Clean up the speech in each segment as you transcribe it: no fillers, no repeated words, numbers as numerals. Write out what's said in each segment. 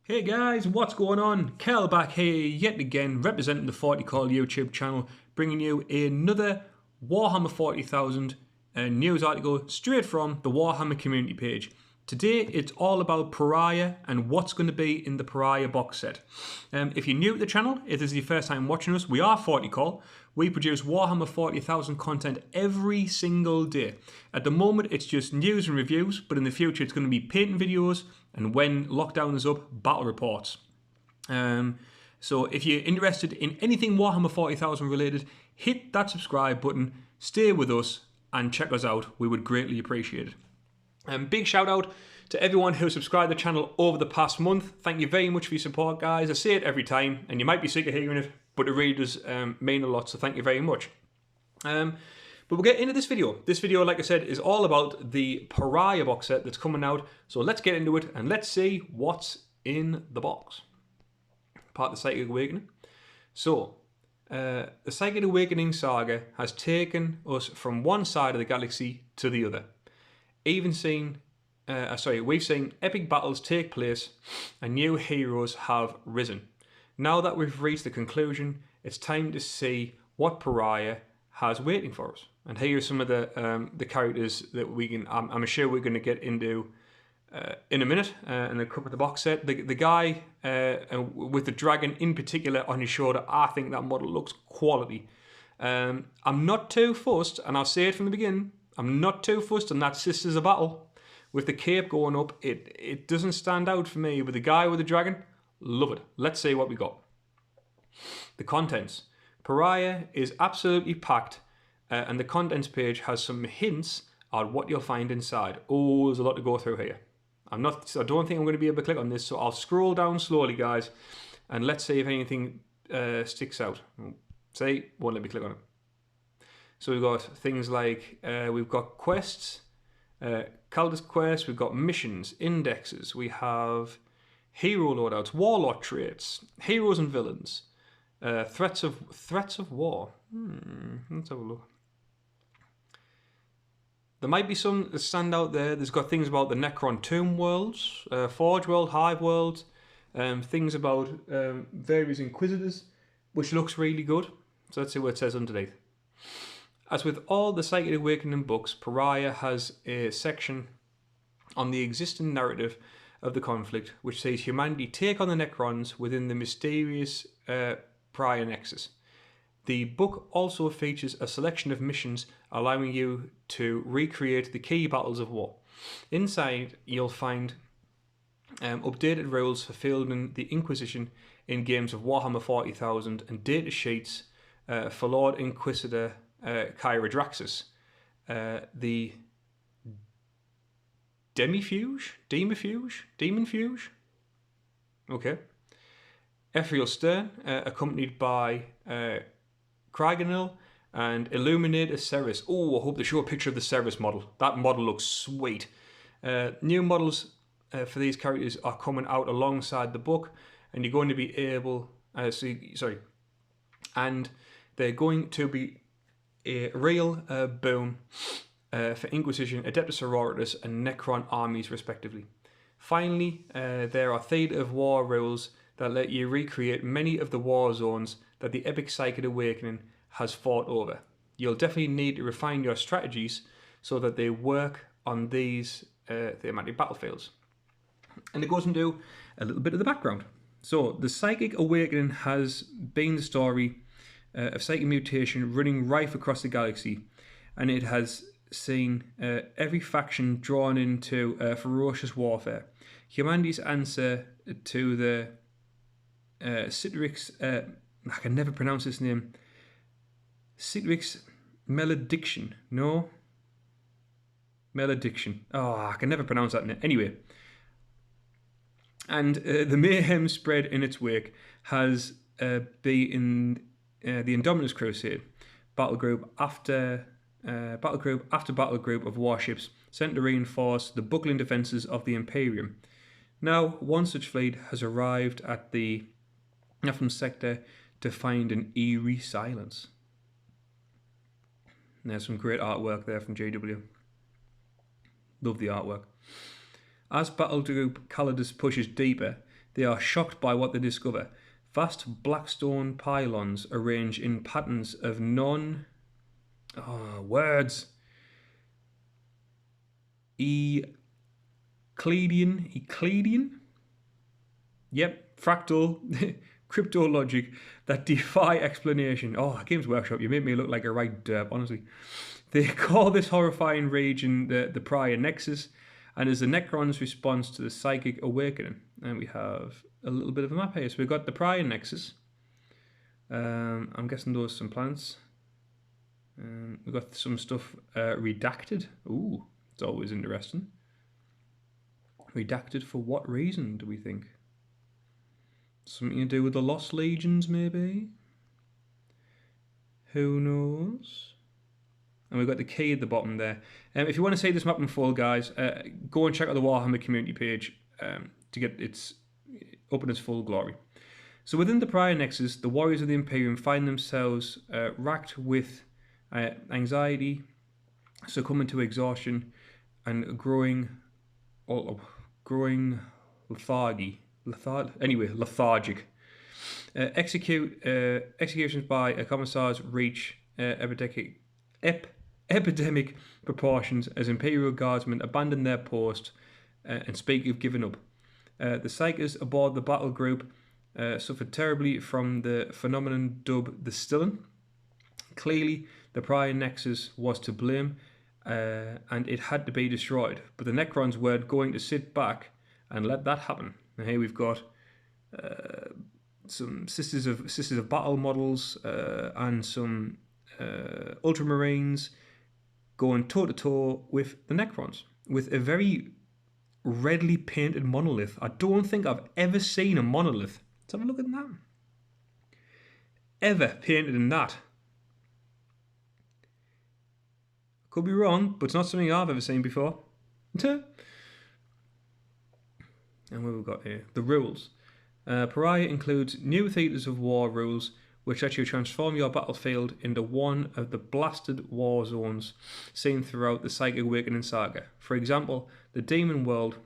Hey guys, what's going on? Kel back here yet again, representing the 40k YouTube channel, bringing you another Warhammer 40,000 news article straight from the Warhammer community page. Today it's all about Pariah and what's going to be in the Pariah box set. If you're new to the channel, if this is your first time watching us, we are 40k. We produce Warhammer 40,000 content every single day. At the moment it's just news and reviews, but in the future it's going to be painting videos, and when lockdown is up, battle reports. So if you're interested in anything Warhammer 40,000 related, hit that subscribe button, stay with us and check us out. We would greatly appreciate it. Big shout out to everyone who subscribed to the channel over the past month. Thank you very much for your support, guys. I say it every time and you might be sick of hearing it, but it really does mean a lot, so thank you very much. But we'll get into this video. This video, like I said, is all about the Pariah box set that's coming out. So let's get into it and let's see what's in the box. Part of the Psychic Awakening. So, the Psychic Awakening saga has taken us from one side of the galaxy to the other. We've seen epic battles take place and new heroes have risen. Now that we've reached the conclusion, it's time to see what Pariah has waiting for us. And here are some of the characters that we can. I'm sure we're going to get into in a minute, and then cover the box set. The guy with the dragon in particular on his shoulder, I think that model looks quality. I'm not too fussed, and I'll say it from the beginning. I'm not too fussed on that Sisters of Battle with the cape going up. It doesn't stand out for me. But the guy with the dragon, love it. Let's see what we got. The contents. Pariah is absolutely packed, and the contents page has some hints on what you'll find inside. Oh, there's a lot to go through here. I don't think I'm going to be able to click on this, so I'll scroll down slowly, guys, and let's see if anything sticks out. See, won't let me click on it. So we've got things like, we've got quests, Caldas quests, we've got missions, indexes, we have hero loadouts, warlord traits, heroes and villains, threats of war. Let's have a look. There might be some that stand out there. There's got things about the Necron Tomb worlds, Forge world, Hive world, things about various Inquisitors, which looks really good. So let's see what it says underneath. As with all the Psychic Awakening books, Pariah has a section on the existing narrative of the conflict, which says humanity take on the Necrons within the mysterious Pariah Nexus. The book also features a selection of missions allowing you to recreate the key battles of war. Inside, you'll find updated rules for fielding the Inquisition in games of Warhammer 40,000 and data sheets for Lord Inquisitor Kyra Draxus, the Demonfuge? Okay. Ephriel Stern, accompanied by Kraganil and Illuminator Ceres. Oh, I hope they show a picture of the Ceres model. That model looks sweet. New models for these characters are coming out alongside the book, and you're going to be able... and they're going to be a real boon for Inquisition, Adeptus Sororitas and Necron armies respectively. Finally, there are Theatre of War rules that let you recreate many of the war zones that the epic Psychic Awakening has fought over. You'll definitely need to refine your strategies so that they work on these thematic battlefields. And it goes into a little bit of the background. So, the Psychic Awakening has been the story of psychic mutation running rife across the galaxy, and it has seen every faction drawn into ferocious warfare. Humanity's answer to the Citrix, I can never pronounce this name, Citrix Malediction. No? Malediction. Oh, I can never pronounce that name. Anyway. And the mayhem spread in its wake has been the Indominus Crusade, battle group after battle group of warships sent to reinforce the buckling defences of the Imperium. Now, one such fleet has arrived at the Nephilim sector to find an eerie silence. There's some great artwork there from JW. Love the artwork. As battle group Calidus pushes deeper, They are shocked by what they discover. Vast blackstone pylons arranged in patterns of words. Euclidean? Yep, fractal crypto logic that defy explanation. Oh, Games Workshop, you made me look like a right derp, honestly. They call this horrifying region the Pariah Nexus, and is the Necron's response to the psychic awakening. And we have a little bit of a map here. So we've got the Pariah Nexus. I'm guessing those are some planets. We've got some stuff redacted. Ooh, it's always interesting. Redacted for what reason, do we think? Something to do with the Lost Legions, maybe? Who knows? And we've got the key at the bottom there. If you want to see this map in full, guys, go and check out the Warhammer community page to get its up in its full glory. So within the Pariah Nexus, the warriors of the Imperium find themselves racked with anxiety, succumbing to exhaustion, and growing lethargic. Executions by commissars reach epidemic proportions as Imperial Guardsmen abandon their post and speak of giving up. The Psychers aboard the battle group suffered terribly from the phenomenon dubbed the Stillen. Clearly, the Pariah Nexus was to blame, and it had to be destroyed. But the Necrons weren't going to sit back and let that happen. And here we've got some Sisters of Battle models and some Ultramarines going toe-to-toe with the Necrons, with a very redly painted monolith. I don't think I've ever seen a monolith. Let's have a look at that. Ever painted in that. Could be wrong, but it's not something I've ever seen before. And what we've got here? The rules. Pariah includes new theatres of war rules, which let you transform your battlefield into one of the blasted war zones seen throughout the Psychic Awakening saga. For example, the Demon World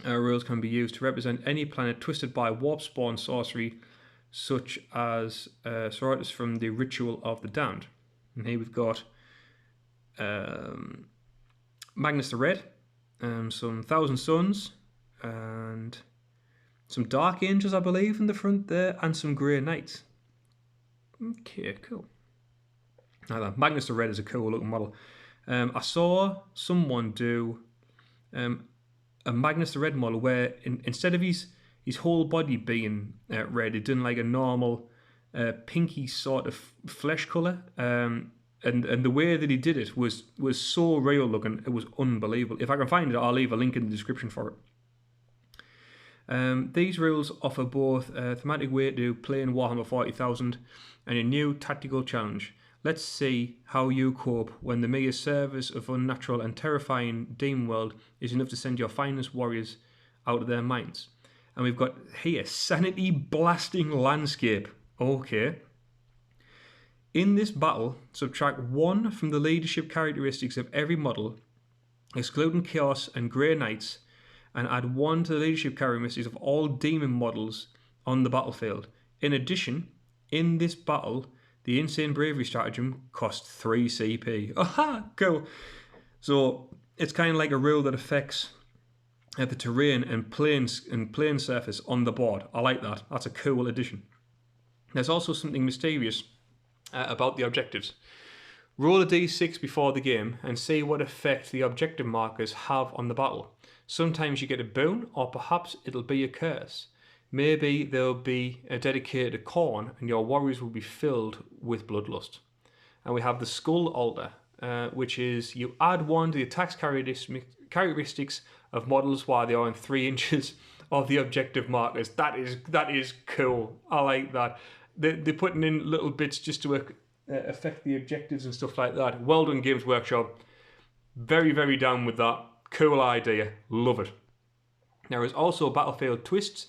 rules can be used to represent any planet twisted by warp spawn sorcery, such as sororities from the Ritual of the Damned. And here we've got Magnus the Red, some Thousand Suns, and some Dark Angels, I believe, in the front there, and some Grey Knights. Okay, cool. Now, Magnus the Red is a cool looking model. I saw someone do a Magnus the Red model where instead of his whole body being red, he'd done like a normal pinky sort of flesh colour. And the way that he did it was so real looking, it was unbelievable. If I can find it, I'll leave a link in the description for it. These rules offer both a thematic way to play in Warhammer 40,000 and a new tactical challenge. Let's see how you cope when the mere service of unnatural and terrifying Demon World is enough to send your finest warriors out of their minds. And we've got here, sanity blasting landscape. Okay. In this battle, subtract 1 from the leadership characteristics of every model, excluding Chaos and Grey Knights, and add 1 to the leadership characteristics of all demon models on the battlefield. In addition, in this battle, the Insane Bravery stratagem costs 3 CP. Aha! Cool. So it's kind of like a rule that affects the terrain and plane surface on the board. I like that. That's a cool addition. There's also something mysterious about the objectives. Roll a d6 before the game and see what effect the objective markers have on the battle. Sometimes you get a boon, or perhaps it'll be a curse. Maybe there'll be a dedicated corn and your warriors will be filled with bloodlust. And we have the Skull Altar, which is you add 1 to the attack characteristics of models while they are in 3 inches of the objective markers. That is cool. I like that. They're putting in little bits just to affect the objectives and stuff like that. Well done, Games Workshop. Very, very down with that. Cool idea. Love it. There is also battlefield twists,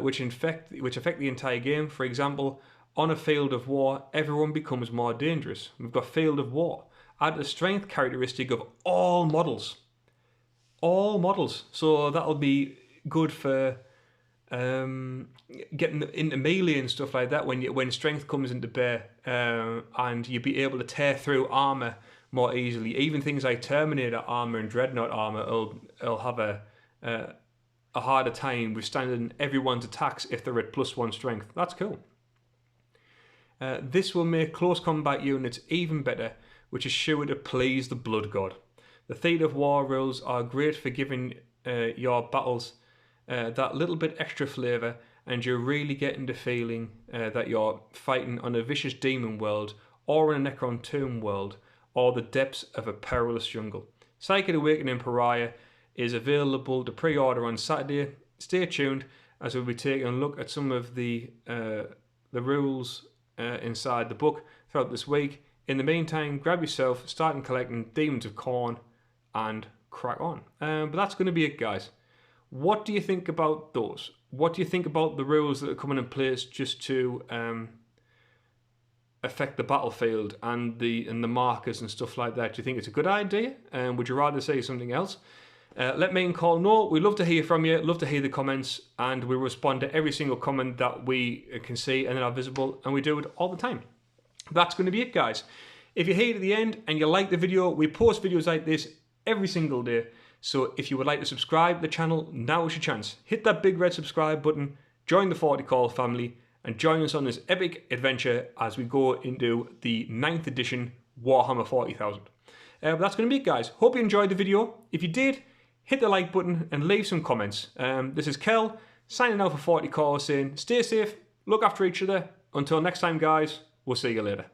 which affect the entire game. For example, on a field of war, everyone becomes more dangerous. We've got Field of War. Add a strength characteristic of all models. All models. So that'll be good for getting into melee and stuff like that when strength comes into bear, and you'll be able to tear through armor more easily. Even things like Terminator armor and Dreadnought armor will have a harder time withstanding everyone's attacks if they're at +1 strength. That's cool. This will make close combat units even better, which is sure to please the Blood God. The Theatre of War rules are great for giving your battles that little bit extra flavour, and you're really getting the feeling that you're fighting on a vicious demon world, or in a Necron tomb world, or the depths of a perilous jungle. Psychic Awakening Pariah is available to pre-order on Saturday. Stay tuned, as we'll be taking a look at some of the rules inside the book throughout this week. In the meantime, grab yourself, start collecting Demons of Khorne, and crack on. But that's going to be it, guys. What do you think about those? What do you think about the rules that are coming in place just to affect the battlefield and the markers and stuff like that? Do you think it's a good idea? Would you rather say something else? Let me and Call know. We'd love to hear from you, love to hear the comments, and we respond to every single comment that we can see and that are visible, and we do it all the time. That's going to be it, guys. If you're here to the end and you like the video, we post videos like this every single day. So if you would like to subscribe to the channel, now is your chance. Hit that big red subscribe button, join the 40k family, and join us on this epic adventure as we go into the 9th edition Warhammer 40,000. But that's going to be it, guys. Hope you enjoyed the video. If you did, hit the like button and leave some comments. This is Kel, signing out for 40k, saying stay safe, look after each other. Until next time, guys, we'll see you later.